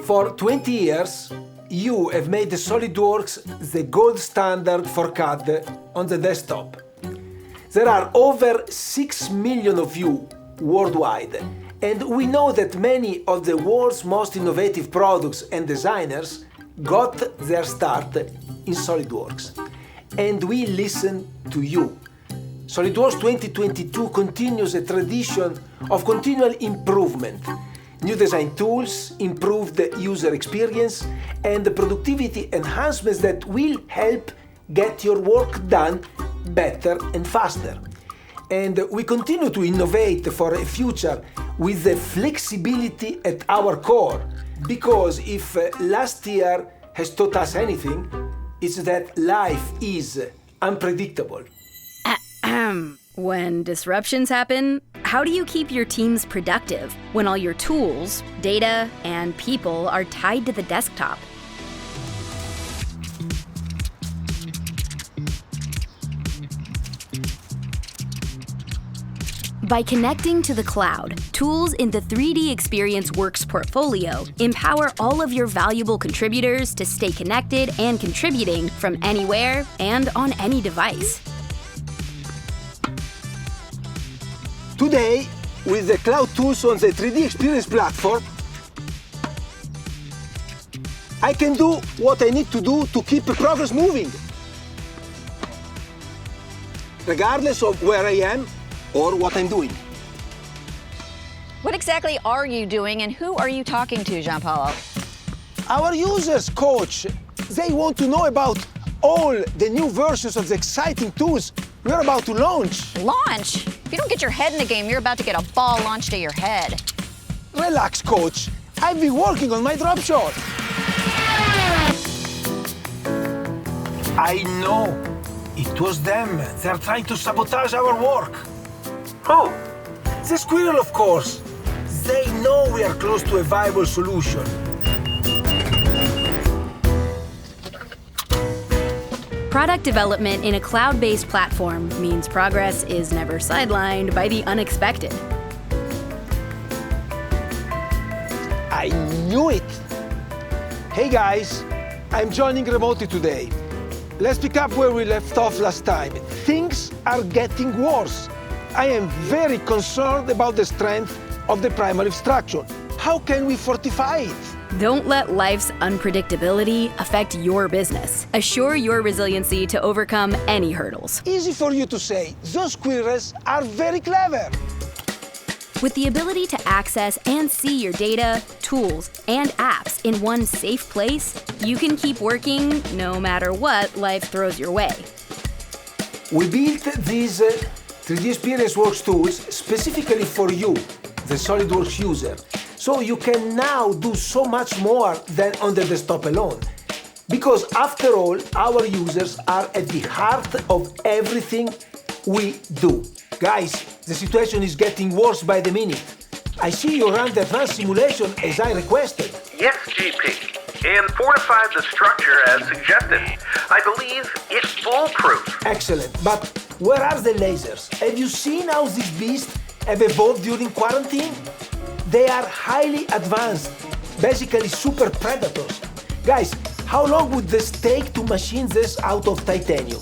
For 20 years, you have made the SOLIDWORKS the gold standard for CAD on the desktop. There are over 6 million of you worldwide, and we know that many of the world's most innovative products and designers got their start in SOLIDWORKS. And we listen to you. SOLIDWORKS 2022 continues a tradition of continual improvement. New design tools, improved user experience, and the productivity enhancements that will help get your work done better and faster. And we continue to innovate for a future with the flexibility at our core, because if last year has taught us anything, it's that life is unpredictable. When disruptions happen, how do you keep your teams productive when all your tools, data, and people are tied to the desktop? By connecting to the cloud, tools in the 3D Experience Works portfolio empower all of your valuable contributors to stay connected and contributing from anywhere and on any device. Today, with the cloud tools on the 3D Experience platform, I can do what I need to do to keep progress moving, regardless of where I am or what I'm doing. What exactly are you doing and who are you talking to, Gianpaolo? Our users, coach, they want to know about all the new versions of the exciting tools we're about to launch. Launch? If you don't get your head in the game, you're about to get a ball launched at your head. Relax, coach. I've been working on my drop shot. I know. It was them. They're trying to sabotage our work. Who? The squirrel, of course. They know we are close to a viable solution. Product development in a cloud-based platform means progress is never sidelined by the unexpected. I knew it! Hey guys, I'm joining remotely today. Let's pick up where we left off last time. Things are getting worse. I am very concerned about the strength of the primary structure. How can we fortify it? Don't let life's unpredictability affect your business. Assure your resiliency to overcome any hurdles. Easy for you to say. Those squirrels are very clever. With the ability to access and see your data, tools, and apps in one safe place, you can keep working no matter what life throws your way. We built these 3D Experience Works tools specifically for you, the SOLIDWORKS user. So you can now do so much more than on the desktop alone. Because after all, our users are at the heart of everything we do. Guys, the situation is getting worse by the minute. I see you ran the advanced simulation as I requested. Yes, GP. And fortified the structure as suggested. I believe it's foolproof. Excellent. But where are the lasers? Have you seen how these beasts have evolved during quarantine? They are highly advanced, basically super predators. Guys, how long would this take to machine this out of titanium?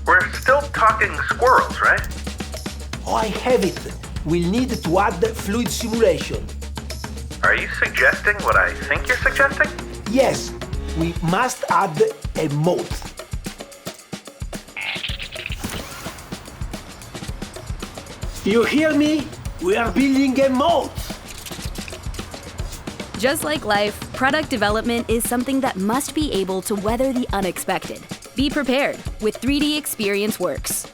We're still talking squirrels, right? Oh, I have it. We'll need to add fluid simulation. Are you suggesting what I think you're suggesting? Yes, we must add a moat. You hear me? We are building a moat. Just like life, product development is something that must be able to weather the unexpected. Be prepared with 3D Experience Works.